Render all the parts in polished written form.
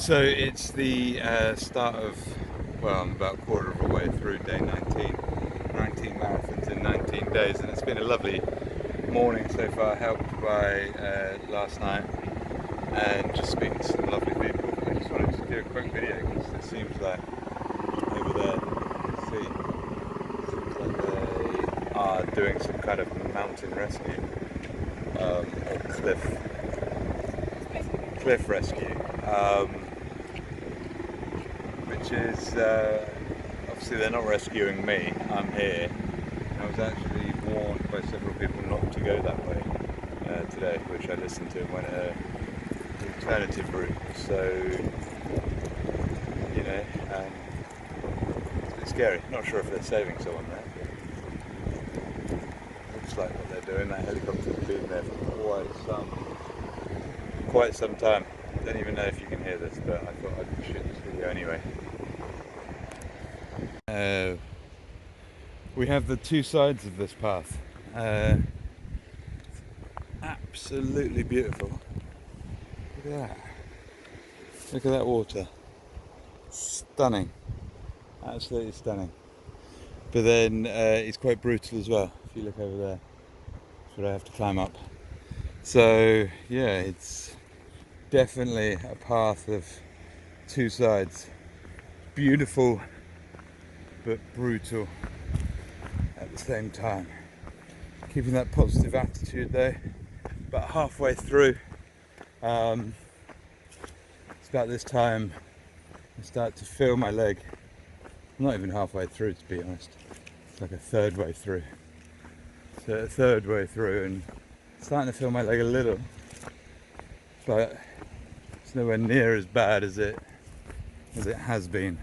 So it's the start of, well, I'm about a quarter of a way through day 19. 19 marathons in 19 days, and it's been a lovely morning so far, helped by last night and just speaking to some lovely people. I just wanted to do a quick video because it seems like over there, you can see, seems like they are doing some kind of mountain rescue or cliff rescue. Which is, obviously they're not rescuing me, I'm here. I was actually warned by several people not to go that way today, which I listened to and went an alternative route. So, you know, it's a bit scary. Not sure if they're saving someone there, but looks like what they're doing. That helicopter's been there for quite some time. Don't even know if you can hear this, but I thought I'd shoot this video anyway. We have the two sides of this path. Absolutely beautiful. Look at that. Look at that water. Stunning. Absolutely stunning. But then it's quite brutal as well. If you look over there, that's what I have to climb up. So yeah, it's definitely a path of two sides. Beautiful but brutal at the same time. Keeping that positive attitude though. About halfway through, it's about this time I start to feel my leg. I'm not even halfway through, to be honest. It's like a third way through. So a third way through, and starting to feel my leg a little, but it's nowhere near as bad as it has been.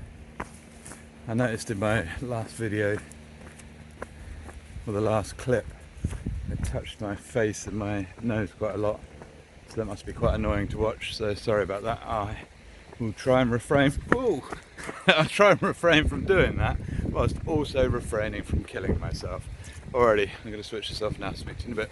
I noticed in my last video, or the last clip, I touched my face and my nose quite a lot, so that must be quite annoying to watch, so sorry about that. I will try and refrain from doing that, whilst also refraining from killing myself. Alrighty, I'm going to switch this off now, speak to you in a bit.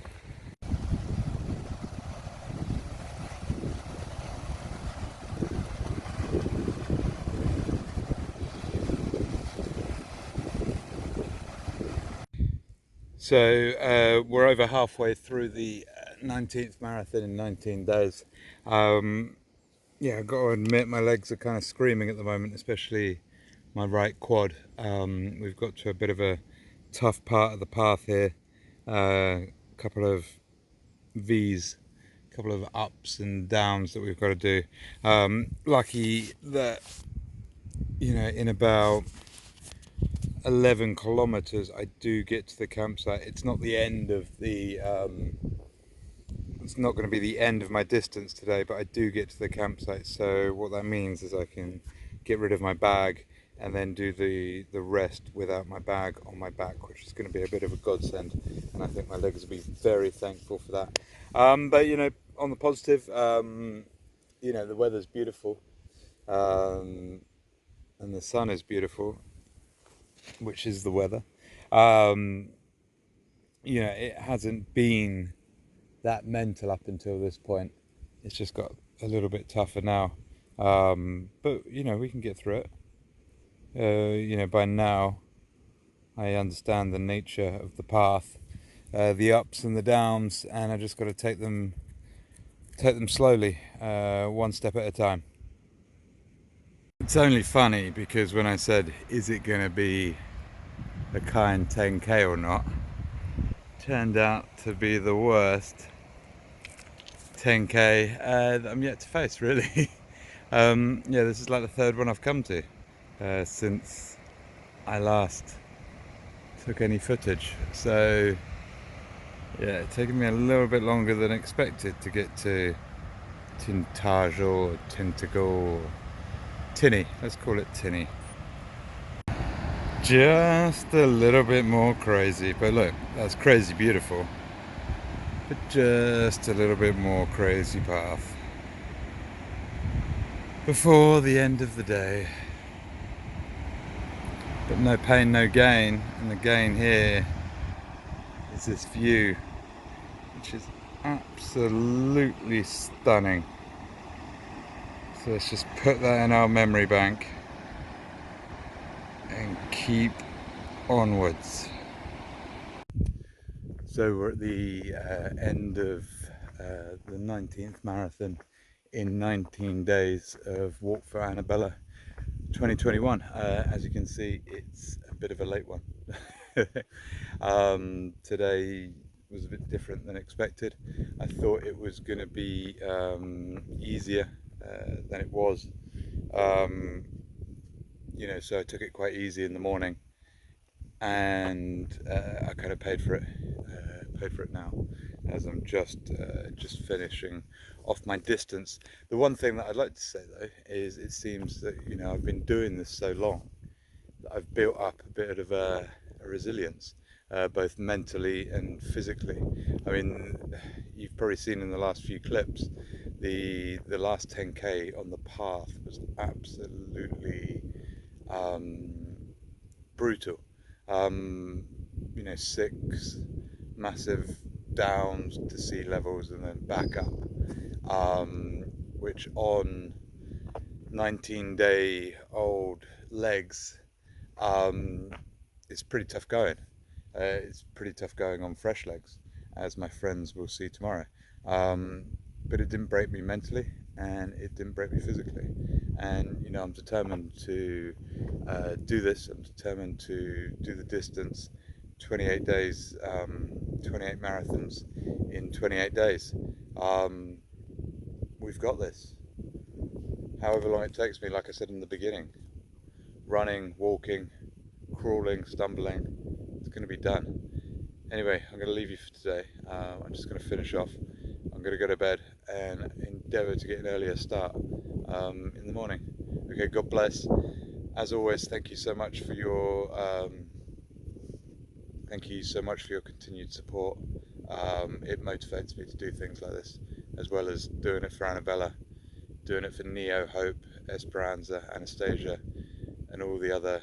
So we're over halfway through the 19th marathon in 19 days. Yeah, I've got to admit my legs are kind of screaming at the moment, especially my right quad. We've got to a bit of a tough part of the path here. A couple of V's, a couple of ups and downs that we've got to do. Lucky that, you know, in about 11 kilometers I do get to the campsite. It's not the end of the it's not going to be the end of my distance today, but I do get to the campsite. So what that means is I can get rid of my bag and then do the rest without my bag on my back, which is going to be a bit of a godsend, and I think my legs will be very thankful for that. But you know, on the positive, you know, the weather's beautiful, and the sun is beautiful, which is the weather. You know, it hasn't been that mental up until this point. It's just got a little bit tougher now, but you know, we can get through it. You know, by now I understand the nature of the path, the ups and the downs, and I just got to take them slowly, one step at a time. It's only funny because when I said, is it going to be a kind 10k or not, turned out to be the worst 10k that I'm yet to face, really. Yeah, this is like the third one I've come to since I last took any footage. So yeah, it's taken me a little bit longer than expected to get to Tintagel or Tintagel, Tinny, let's call it Tinny. Just a little bit more crazy, but look, that's crazy beautiful, but just a little bit more crazy path before the end of the day. But no pain, no gain, and the gain here is this view, which is absolutely stunning. So let's just put that in our memory bank and keep onwards. So we're at the end of the 19th marathon in 19 days of Walk for AnaBella 2021. As you can see, it's a bit of a late one. Today was a bit different than expected. I thought it was going to be easier than it was. So I took it quite easy in the morning, and I kind of paid for it. Paid for it now, as I'm just finishing off my distance. The one thing that I'd like to say though is it seems that I've been doing this so long that I've built up a bit of a resilience, both mentally and physically. I mean, you've probably seen in the last few clips, the last 10k on the path was absolutely brutal. 6 massive downs to sea levels and then back up, which on 19-day-old legs is pretty tough going. It's pretty tough going on fresh legs, as my friends will see tomorrow. But it didn't break me mentally, and it didn't break me physically. And I'm determined to do this. I'm determined to do the distance, 28 days, 28 marathons in 28 days. We've got this. However long it takes me, like I said in the beginning, running, walking, crawling, stumbling, it's going to be done. Anyway, I'm going to leave you for today. I'm just going to finish off. I'm going to go to bed and endeavour to get an earlier start in the morning. Okay, God bless. As always, thank you so much for your continued support. It motivates me to do things like this, as well as doing it for AnaBella, doing it for Neo, Hope, Esperanza, Anastasia, and all the other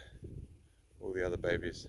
babies.